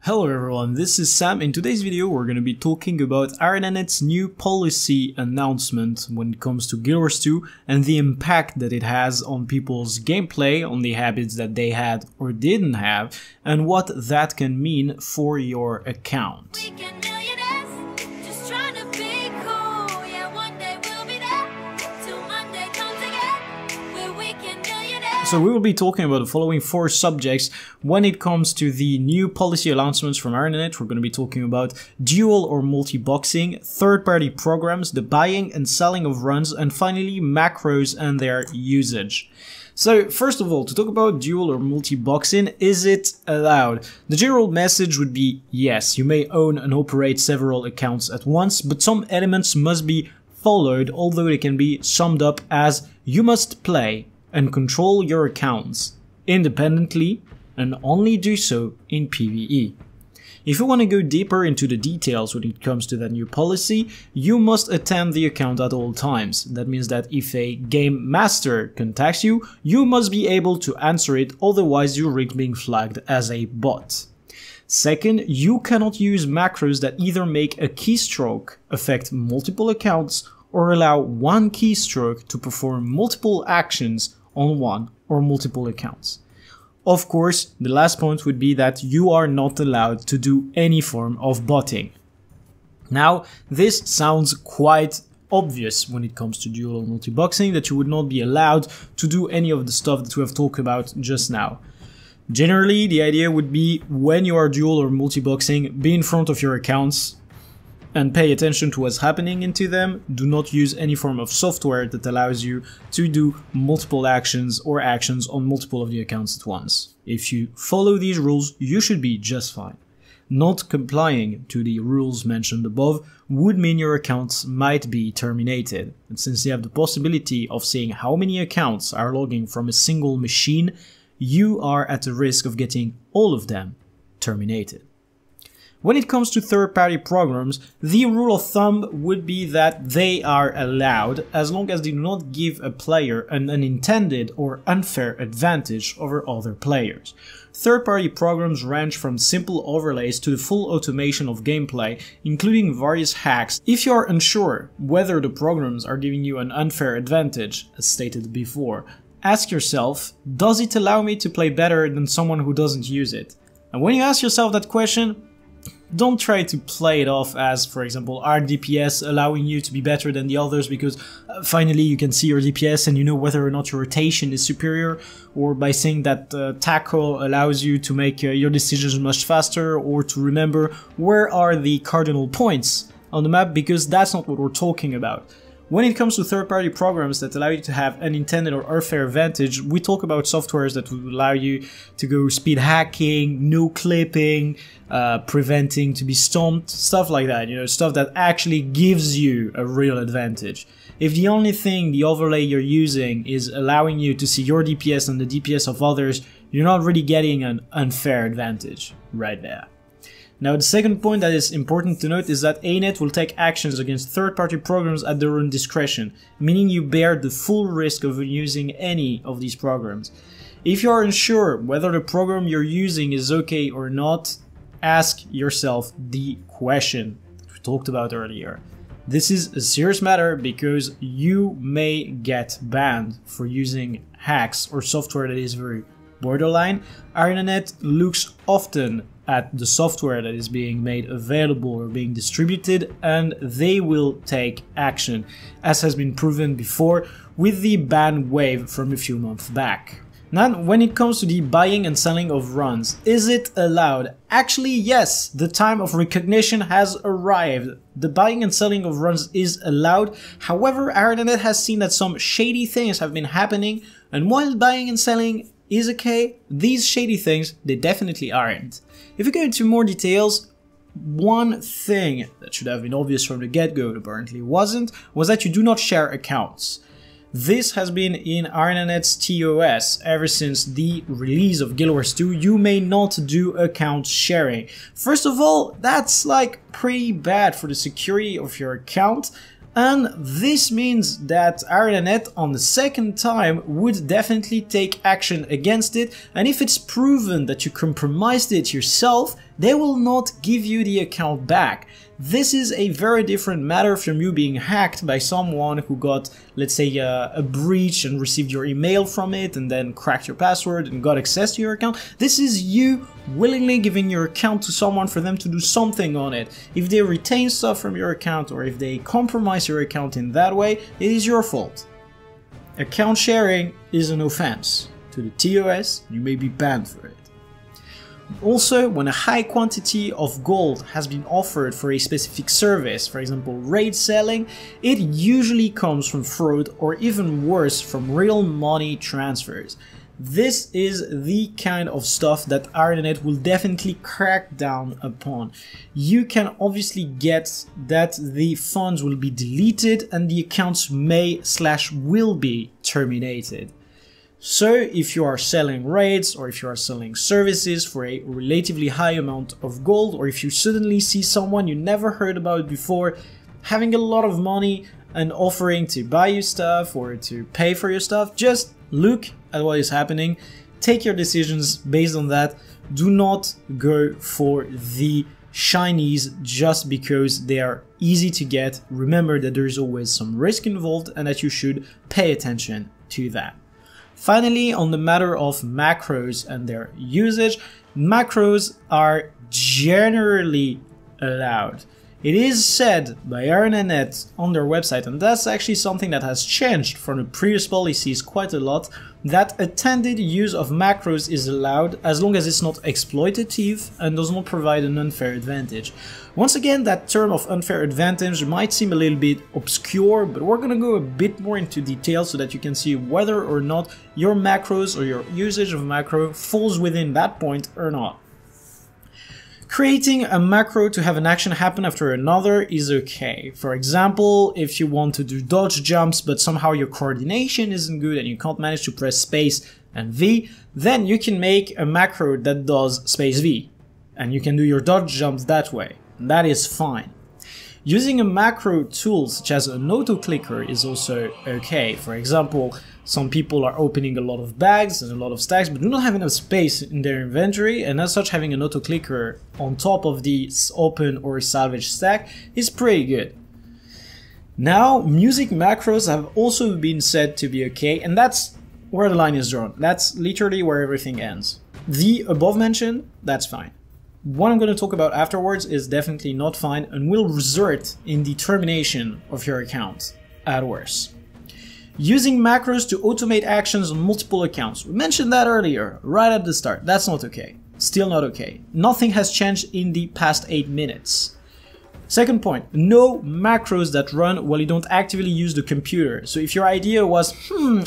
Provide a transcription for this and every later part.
Hello everyone, this is Sam. In today's video we're going to be talking about ArenaNet's new policy announcement when it comes to Guild Wars 2 and the impact that it has on people's gameplay, on the habits that they had or didn't have, and what that can mean for your account. So we will be talking about the following 4 subjects when it comes to the new policy announcements from ArenaNet. We're going to be talking about dual or multi-boxing, third-party programs, the buying and selling of runs, and finally macros and their usage. So first of all, to talk about dual or multi-boxing, is it allowed? The general message would be yes, you may own and operate several accounts at once, but some elements must be followed, although they can be summed up as you must play and control your accounts independently and only do so in PvE. If you want to go deeper into the details when it comes to that new policy, you must attend the account at all times. That means that if a game master contacts you, you must be able to answer it, otherwise you risk being flagged as a bot. Second, you cannot use macros that either make a keystroke affect multiple accounts or allow one keystroke to perform multiple actions on one or multiple accounts. Of course, the last point would be that you are not allowed to do any form of botting. Now, this sounds quite obvious when it comes to dual or multi-boxing, that you would not be allowed to do any of the stuff that we have talked about just now. Generally, the idea would be when you are dual or multi-boxing, be in front of your accounts and pay attention to what's happening into them. Do not use any form of software that allows you to do multiple actions or actions on multiple of the accounts at once. If you follow these rules, you should be just fine. Not complying to the rules mentioned above would mean your accounts might be terminated. And since you have the possibility of seeing how many accounts are logging from a single machine, you are at the risk of getting all of them terminated. When it comes to third-party programs, the rule of thumb would be that they are allowed as long as they do not give a player an unintended or unfair advantage over other players. Third-party programs range from simple overlays to the full automation of gameplay, including various hacks. If you are unsure whether the programs are giving you an unfair advantage, as stated before, ask yourself, does it allow me to play better than someone who doesn't use it? And when you ask yourself that question, don't try to play it off as, for example, our DPS allowing you to be better than the others because finally you can see your DPS and you know whether or not your rotation is superior, or by saying that tackle allows you to make your decisions much faster, or to remember where are the cardinal points on the map, because that's not what we're talking about. When it comes to third-party programs that allow you to have unintended or unfair advantage, we talk about softwares that would allow you to go speed hacking, no clipping, preventing to be stomped, stuff like that, you know, stuff that actually gives you a real advantage. If the only thing, the overlay you're using, is allowing you to see your DPS and the DPS of others, you're not really getting an unfair advantage right there. Now, the second point that is important to note is that ArenaNet will take actions against third-party programs at their own discretion, meaning you bear the full risk of using any of these programs. If you are unsure whether the program you're using is okay or not, ask yourself the question that we talked about earlier. This is a serious matter because you may get banned for using hacks or software that is very borderline. ArenaNet looks often at the software that is being made available or being distributed, and they will take action, as has been proven before with the ban wave from a few months back. Now, when it comes to the buying and selling of runs, is it allowed? Actually, yes, the time of recognition has arrived. The buying and selling of runs is allowed. However, ArenaNet has seen that some shady things have been happening, and while buying and selling is okay, these shady things, they definitely aren't. If we go into more details, one thing that should have been obvious from the get-go, but apparently wasn't, was that you do not share accounts. This has been in ArenaNet's TOS ever since the release of Guild Wars 2. You may not do account sharing. First of all, that's like pretty bad for the security of your account, And this means that ArenaNet on the second time would definitely take action against it, and if it's proven that you compromised it yourself, they will not give you the account back. This is a very different matter from you being hacked by someone who got, let's say, a breach and received your email from it and then cracked your password and got access to your account. This is you willingly giving your account to someone for them to do something on it. If they retain stuff from your account or if they compromise your account in that way, it is your fault. Account sharing is an offense to the TOS, you may be banned for it. Also, when a high quantity of gold has been offered for a specific service, for example raid selling, it usually comes from fraud or even worse from real money transfers. This is the kind of stuff that ArenaNet will definitely crack down upon. You can obviously get that the funds will be deleted and the accounts may/will be terminated. So if you are selling raids or if you are selling services for a relatively high amount of gold, or if you suddenly see someone you never heard about before having a lot of money and offering to buy you stuff or to pay for your stuff, just look at what is happening, take your decisions based on that. Do not go for the shinies just because they are easy to get. Remember that there is always some risk involved and that you should pay attention to that. Finally, on the matter of macros and their usage, macros are generally allowed. It is said by ArenaNet on their website, and that's actually something that has changed from the previous policies quite a lot, that attended use of macros is allowed as long as it's not exploitative and does not provide an unfair advantage. Once again, that term of unfair advantage might seem a little bit obscure, but we're gonna go a bit more into detail so that you can see whether or not your macros or your usage of macro falls within that point or not. Creating a macro to have an action happen after another is okay. For example, if you want to do dodge jumps but somehow your coordination isn't good and you can't manage to press space and V, then you can make a macro that does space V and you can do your dodge jumps that way. That is fine. Using a macro tool such as an auto clicker is also okay. For example, some people are opening a lot of bags and a lot of stacks but do not have enough space in their inventory, and as such having an auto clicker on top of the open or salvage stack is pretty good. Now, music macros have also been said to be okay, and that's where the line is drawn. That's literally where everything ends. The above mentioned, that's fine. What I'm going to talk about afterwards is definitely not fine and will result in the termination of your account at worst. Using macros to automate actions on multiple accounts. We mentioned that earlier, right at the start. That's not okay. Still not okay. Nothing has changed in the past 8 minutes. Second point, no macros that run while you don't actively use the computer. So if your idea was,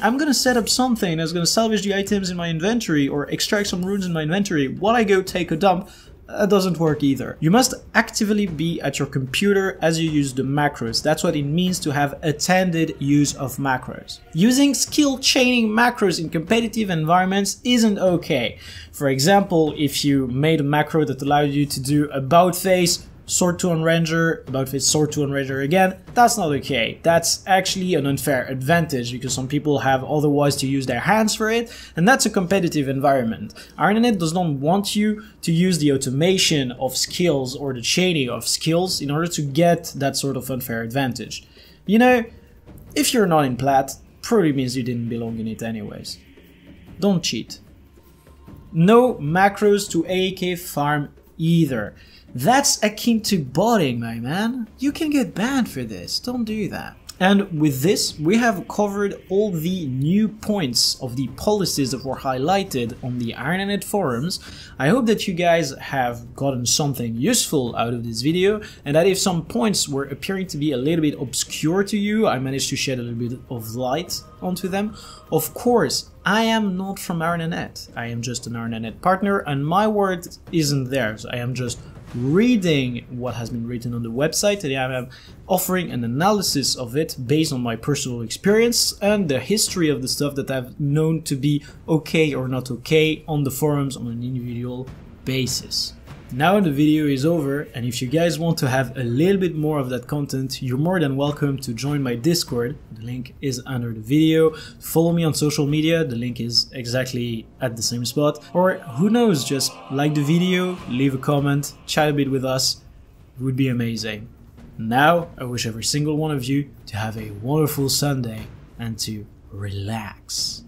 I'm gonna set up something that's gonna salvage the items in my inventory or extract some runes in my inventory while I go take a dump, that doesn't work either. You must actively be at your computer as you use the macros. That's what it means to have attended use of macros. Using skill chaining macros in competitive environments isn't okay. For example, if you made a macro that allowed you to do about face, sword to unranger, about face, sword to unranger again, that's not okay. That's actually an unfair advantage because some people have otherwise to use their hands for it, and that's a competitive environment. ArenaNet does not want you to use the automation of skills or the chaining of skills in order to get that sort of unfair advantage. You know, if you're not in plat, probably means you didn't belong in it anyways. Don't cheat. No macros to AAK farm either. That's akin to botting, my man. You can get banned for this. Don't do that. And with this, we have covered all the new points of the policies that were highlighted on the ArenaNet forums. I hope that you guys have gotten something useful out of this video, and that if some points were appearing to be a little bit obscure to you, I managed to shed a little bit of light onto them. Of course, I am not from ArenaNet. I am just an ArenaNet partner, and my word isn't theirs. I am just reading what has been written on the website, and I am offering an analysis of it based on my personal experience and the history of the stuff that I've known to be okay or not okay on the forums on an individual basis. Now the video is over, and if you guys want to have a little bit more of that content, you're more than welcome to join my Discord. The link is under the video. Follow me on social media, the link is exactly at the same spot. Or who knows, just like the video, leave a comment, chat a bit with us. It would be amazing. Now I wish every single one of you to have a wonderful Sunday and to relax.